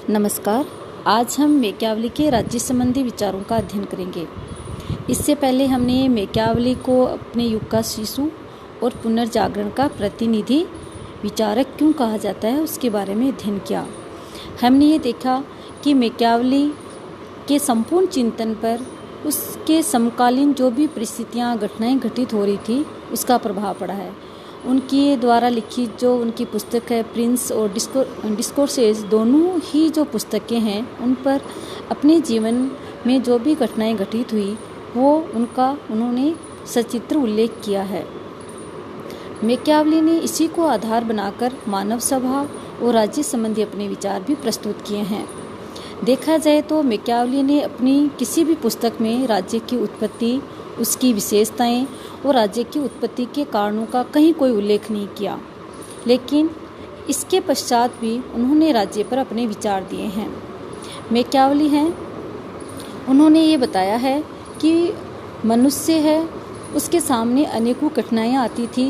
नमस्कार। आज हम मैकियावली के राज्य संबंधी विचारों का अध्ययन करेंगे। इससे पहले हमने मैकियावली को अपने युग का शिशु और पुनर्जागरण का प्रतिनिधि विचारक क्यों कहा जाता है उसके बारे में अध्ययन किया। हमने ये देखा कि मैकियावली के संपूर्ण चिंतन पर उसके समकालीन जो भी परिस्थितियाँ घटनाएं घटित हो रही थी उसका प्रभाव पड़ा है। उनके द्वारा लिखी जो उनकी पुस्तक है प्रिंस और डिस्कोर्सेस, दोनों ही जो पुस्तकें हैं उन पर अपने जीवन में जो भी घटनाएं घटित हुई वो उन्होंने सचित्र उल्लेख किया है। मैकियावली ने इसी को आधार बनाकर मानव स्वभाव और राज्य संबंधी अपने विचार भी प्रस्तुत किए हैं। देखा जाए तो मैकियावली ने अपनी किसी भी पुस्तक में राज्य की उत्पत्ति, उसकी विशेषताएं और राज्य की उत्पत्ति के कारणों का कहीं कोई उल्लेख नहीं किया, लेकिन इसके पश्चात भी उन्होंने राज्य पर अपने विचार दिए हैं। मैकियावली हैं, उन्होंने ये बताया है कि मनुष्य है उसके सामने अनेकों कठिनाइयाँ आती थी,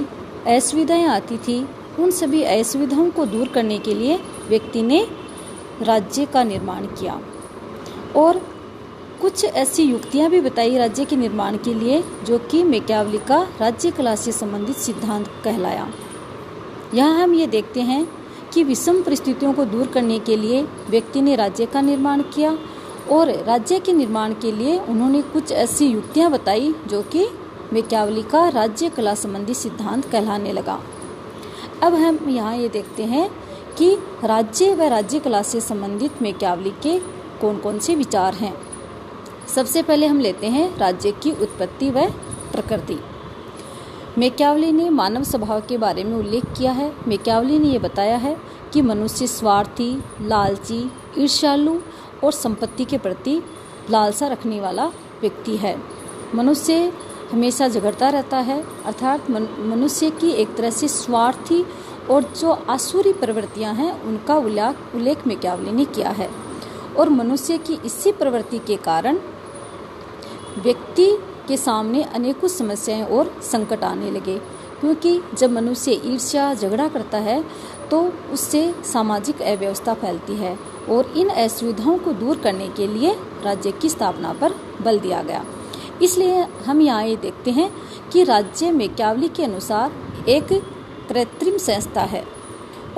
असुविधाएँ आती थी। उन सभी असुविधाओं को दूर करने के लिए व्यक्ति ने राज्य का निर्माण किया और कुछ ऐसी युक्तियां भी बताई राज्य के निर्माण के लिए, जो कि मैकियावली का राज्य कला से संबंधित सिद्धांत कहलाया। यहाँ हम ये देखते हैं कि विषम परिस्थितियों को दूर करने के लिए व्यक्ति ने राज्य का निर्माण किया और राज्य के निर्माण के लिए उन्होंने कुछ ऐसी युक्तियां बताई जो कि मैकियावली का राज्य कला संबंधी सिद्धांत कहलाने लगा। अब हम यहाँ ये देखते हैं कि राज्य व राज्य कला से संबंधित मैकियावली के कौन कौन से विचार हैं। सबसे पहले हम लेते हैं राज्य की उत्पत्ति व प्रकृति। मैकियावली ने मानव स्वभाव के बारे में उल्लेख किया है। मैकियावली ने यह बताया है कि मनुष्य स्वार्थी, लालची, ईर्ष्यालु और संपत्ति के प्रति लालसा रखने वाला व्यक्ति है। मनुष्य हमेशा झगड़ता रहता है, अर्थात मनुष्य की एक तरह से स्वार्थी और जो आसुरी प्रवृत्तियां हैं उनका उल्लेख मैकियावली ने किया है। और मनुष्य की इसी प्रवृत्ति के कारण व्यक्ति के सामने अनेकों समस्याएं और संकट आने लगे, क्योंकि जब मनुष्य ईर्ष्या झगड़ा करता है तो उससे सामाजिक अव्यवस्था फैलती है और इन असुविधाओं को दूर करने के लिए राज्य की स्थापना पर बल दिया गया। इसलिए हम यहाँ ये देखते हैं कि राज्य मैकियावली के अनुसार एक कृत्रिम संस्था है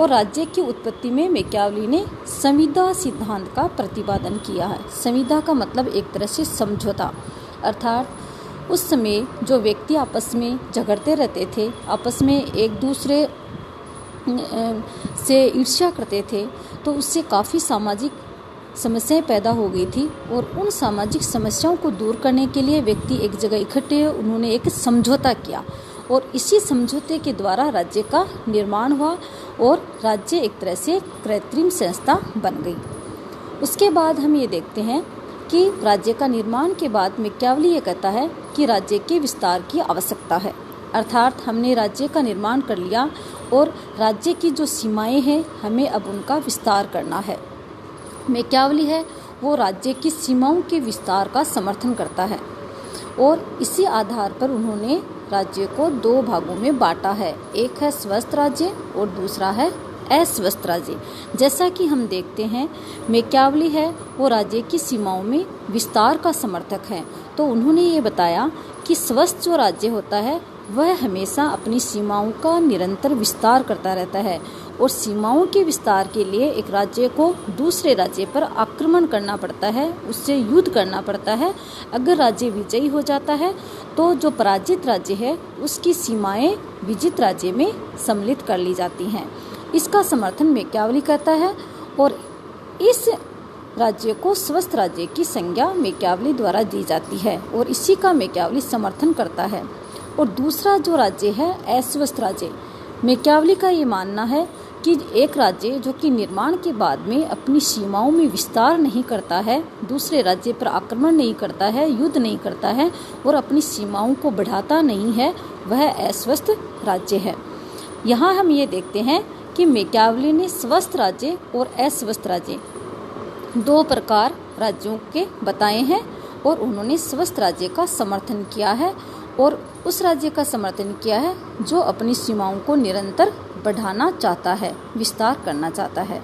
और राज्य की उत्पत्ति में मैकियावली ने संविदा सिद्धांत का प्रतिपादन किया है। संविदा का मतलब एक तरह से समझौता, अर्थात उस समय जो व्यक्ति आपस में झगड़ते रहते थे, आपस में एक दूसरे से ईर्ष्या करते थे, तो उससे काफ़ी सामाजिक समस्याएं पैदा हो गई थी और उन सामाजिक समस्याओं को दूर करने के लिए व्यक्ति एक जगह इकट्ठे हुए, उन्होंने एक समझौता किया और इसी समझौते के द्वारा राज्य का निर्माण हुआ और राज्य एक तरह से कृत्रिम संस्था बन गई। उसके बाद हम ये देखते हैं कि राज्य का निर्माण के बाद मैकियावली ये कहता है कि राज्य के विस्तार की आवश्यकता है, अर्थात हमने राज्य का निर्माण कर लिया और राज्य की जो सीमाएं हैं हमें अब उनका विस्तार करना है। मैकियावली है वो राज्य की सीमाओं के विस्तार का समर्थन करता है और इसी आधार पर उन्होंने राज्य को दो भागों में बांटा है। एक है स्वस्थ राज्य और दूसरा है अस्वस्थ राज्य। जैसा कि हम देखते हैं मैकियावली है वो राज्य की सीमाओं में विस्तार का समर्थक है, तो उन्होंने ये बताया कि स्वस्थ जो राज्य होता है वह हमेशा अपनी सीमाओं का निरंतर विस्तार करता रहता है और सीमाओं के विस्तार के लिए एक राज्य को दूसरे राज्य पर आक्रमण करना पड़ता है, उससे युद्ध करना पड़ता है। अगर राज्य विजयी हो जाता है तो जो पराजित राज्य है उसकी सीमाएं विजित राज्य में सम्मिलित कर ली जाती हैं। इसका समर्थन मैकियावली करता है और इस राज्य को स्वस्थ राज्य की संज्ञा मैकियावली द्वारा दी जाती है और इसी का मैकियावली समर्थन करता है। और दूसरा जो राज्य है अस्वस्थ राज्य, मैकियावली का ये मानना है कि एक राज्य जो कि निर्माण के बाद में अपनी सीमाओं में विस्तार नहीं करता है, दूसरे राज्य पर आक्रमण नहीं करता है, युद्ध नहीं करता है और अपनी सीमाओं को बढ़ाता नहीं है, वह अस्वस्थ राज्य है। यहाँ हम ये देखते हैं कि मैकियावली ने स्वस्थ राज्य और अस्वस्थ राज्य दो प्रकार राज्यों के बताए हैं और उन्होंने स्वस्थ राज्य का समर्थन किया है और उस राज्य का समर्थन किया है जो अपनी सीमाओं को निरंतर बढ़ाना चाहता है, विस्तार करना चाहता है।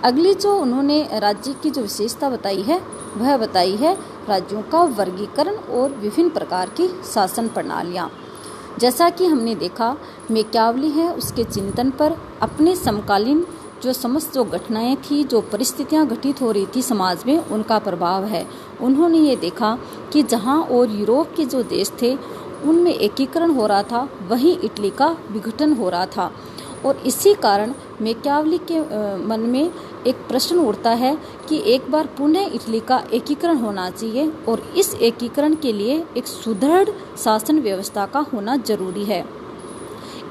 अगली जो उन्होंने राज्य की जो विशेषता बताई है वह बताई है राज्यों का वर्गीकरण और विभिन्न प्रकार की शासन प्रणालियाँ। जैसा कि हमने देखा, मैकियावली है उसके चिंतन पर अपने समकालीन जो समस्त जो घटनाएं थी, जो परिस्थितियां घटित हो रही थी समाज में, उनका प्रभाव है। उन्होंने ये देखा कि जहां और यूरोप के जो देश थे उनमें एकीकरण हो रहा था, वहीं इटली का विघटन हो रहा था। और इसी कारण मैकियावली के मन में एक प्रश्न उठता है कि एक बार पुनः इटली का एकीकरण होना चाहिए और इस एकीकरण के लिए एक सुदृढ़ शासन व्यवस्था का होना जरूरी है।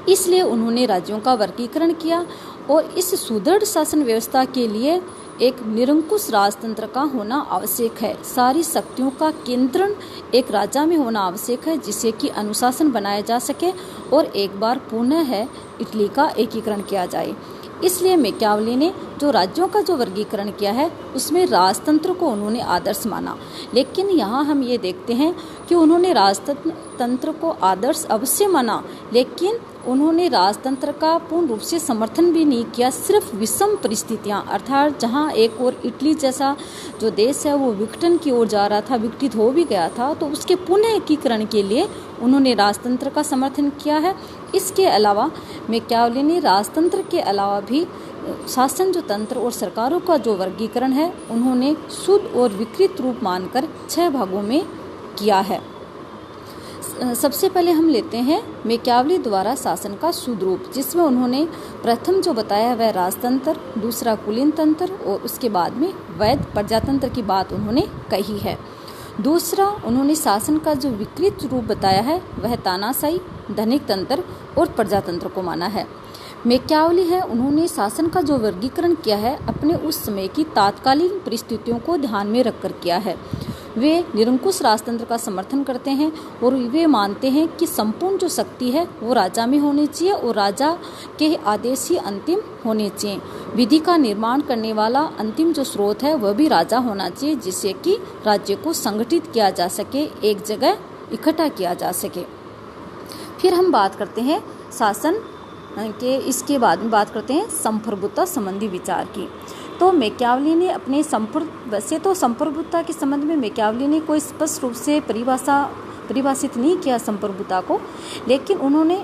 इसलिए उन्होंने राज्यों का वर्गीकरण किया और इस सुदृढ़ शासन व्यवस्था के लिए एक निरंकुश राजतंत्र का होना आवश्यक है। सारी शक्तियों का केंद्रण एक राजा में होना आवश्यक है, जिससे कि अनुशासन बनाया जा सके और एक बार पुनः है इटली का एकीकरण किया जाए। इसलिए मैकियावली ने जो राज्यों का जो वर्गीकरण किया है उसमें राजतंत्र को उन्होंने आदर्श माना। लेकिन यहाँ हम ये देखते हैं कि उन्होंने राजतंत्र को आदर्श अवश्य माना, लेकिन उन्होंने राजतंत्र का पूर्ण रूप से समर्थन भी नहीं किया। सिर्फ विषम परिस्थितियाँ, अर्थात जहाँ एक और इटली जैसा जो देश है वो विघटन की ओर जा रहा था, विघटित हो भी गया था, तो उसके पुनः एकीकरण के लिए उन्होंने राजतंत्र का समर्थन किया है। इसके अलावा मैकियावली ने राजतंत्र के अलावा भी शासन जो तंत्र और सरकारों का जो वर्गीकरण है उन्होंने शुद्ध और विकृत रूप मानकर 6 भागों में किया है। सबसे पहले हम लेते हैं मैकियावली द्वारा शासन का शुद्ध रूप, जिसमें उन्होंने प्रथम जो बताया वह राजतंत्र, दूसरा कुलीन तंत्र और उसके बाद में वैध प्रजातंत्र की बात उन्होंने कही है। दूसरा, उन्होंने शासन का जो विकृत रूप बताया है वह तानाशाही, धनिक तंत्र और प्रजातंत्र को माना है। मैकियावली है उन्होंने शासन का जो वर्गीकरण किया है अपने उस समय की तात्कालिक परिस्थितियों को ध्यान में रखकर किया है। वे निरंकुश राजतंत्र का समर्थन करते हैं और वे मानते हैं कि संपूर्ण जो शक्ति है वो राजा में होनी चाहिए और राजा के आदेश ही अंतिम होने चाहिए। विधि का निर्माण करने वाला अंतिम जो स्रोत है वह भी राजा होना चाहिए, जिससे कि राज्य को संगठित किया जा सके, एक जगह इकट्ठा किया जा सके। फिर हम बात करते हैं शासन के, इसके बाद में बात करते हैं संप्रभुता संबंधी विचार की। तो मैकियावली ने अपने वैसे तो संप्रभुता के संबंध में मैकियावली ने कोई स्पष्ट रूप से परिभाषित नहीं किया संप्रभुता को, लेकिन उन्होंने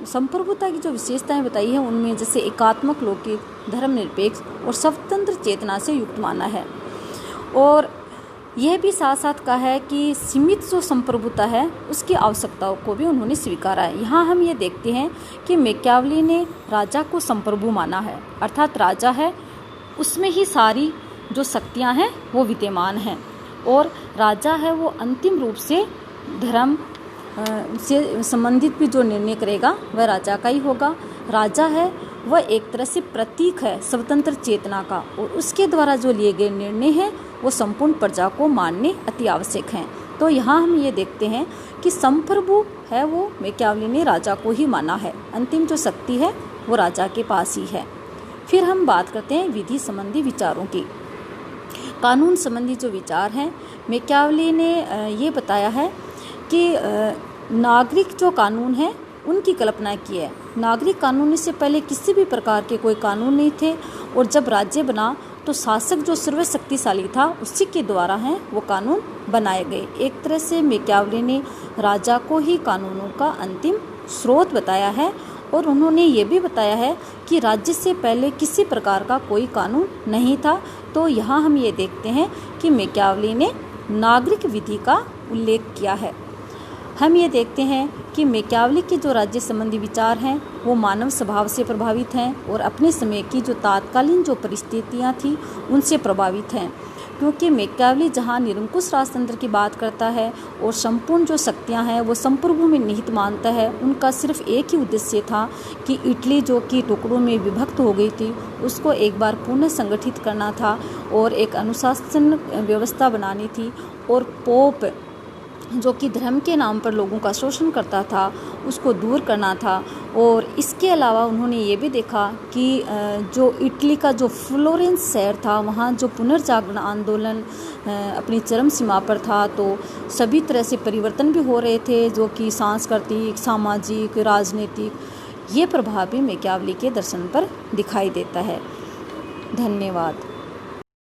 संप्रभुता की जो विशेषताएं बताई है उनमें जैसे एकात्मक, लौकिक, धर्मनिरपेक्ष और स्वतंत्र चेतना से युक्त माना है। और यह भी साथ साथ कहा है कि सीमित जो संप्रभुता है उसकी आवश्यकताओं को भी उन्होंने स्वीकारा है। यहाँ हम ये देखते हैं कि मैकियावली ने राजा को संप्रभु माना है, अर्थात राजा है उसमें ही सारी जो शक्तियाँ हैं वो विद्यमान हैं और राजा है वो अंतिम रूप से धर्म से संबंधित भी जो निर्णय करेगा वह राजा का ही होगा। राजा है वह एक तरह से प्रतीक है स्वतंत्र चेतना का और उसके द्वारा जो लिए गए निर्णय हैं वो संपूर्ण प्रजा को मानने अति आवश्यक हैं। तो यहाँ हम ये देखते हैं कि संप्रभु है वो मैकियावली ने राजा को ही माना है, अंतिम जो शक्ति है वो राजा के पास ही है। फिर हम बात करते हैं विधि संबंधी विचारों की। कानून संबंधी जो विचार हैं, मैकियावली ने ये बताया है कि नागरिक जो कानून है उनकी कल्पना की है। नागरिक कानून से पहले किसी भी प्रकार के कोई कानून नहीं थे और जब राज्य बना तो शासक जो सर्वशक्तिशाली था उसी के द्वारा हैं वो कानून बनाए गए। एक तरह से मैकियावली ने राजा को ही कानूनों का अंतिम स्रोत बताया है और उन्होंने ये भी बताया है कि राज्य से पहले किसी प्रकार का कोई कानून नहीं था। तो यहाँ हम ये देखते हैं कि मैकियावली ने नागरिक विधि का उल्लेख किया है। हम ये देखते हैं कि मैकियावली के जो राज्य संबंधी विचार हैं वो मानव स्वभाव से प्रभावित हैं और अपने समय की जो तात्कालीन जो परिस्थितियाँ थी उनसे प्रभावित हैं, क्योंकि मैकियावली जहाँ निरंकुश राजतंत्र की बात करता है और संपूर्ण जो शक्तियाँ हैं वो संप्रभु में निहित मानता है। उनका सिर्फ एक ही उद्देश्य था कि इटली जो कि टुकड़ों में विभक्त हो गई थी उसको एक बार पुनः संगठित करना था और एक अनुशासन व्यवस्था बनानी थी और पोप जो कि धर्म के नाम पर लोगों का शोषण करता था उसको दूर करना था। और इसके अलावा उन्होंने ये भी देखा कि जो इटली का जो फ्लोरेंस शहर था वहाँ जो पुनर्जागरण आंदोलन अपनी चरम सीमा पर था, तो सभी तरह से परिवर्तन भी हो रहे थे जो कि सांस्कृतिक, सामाजिक, राजनीतिक, ये प्रभाव भी मैकियावली के दर्शन पर दिखाई देता है। धन्यवाद।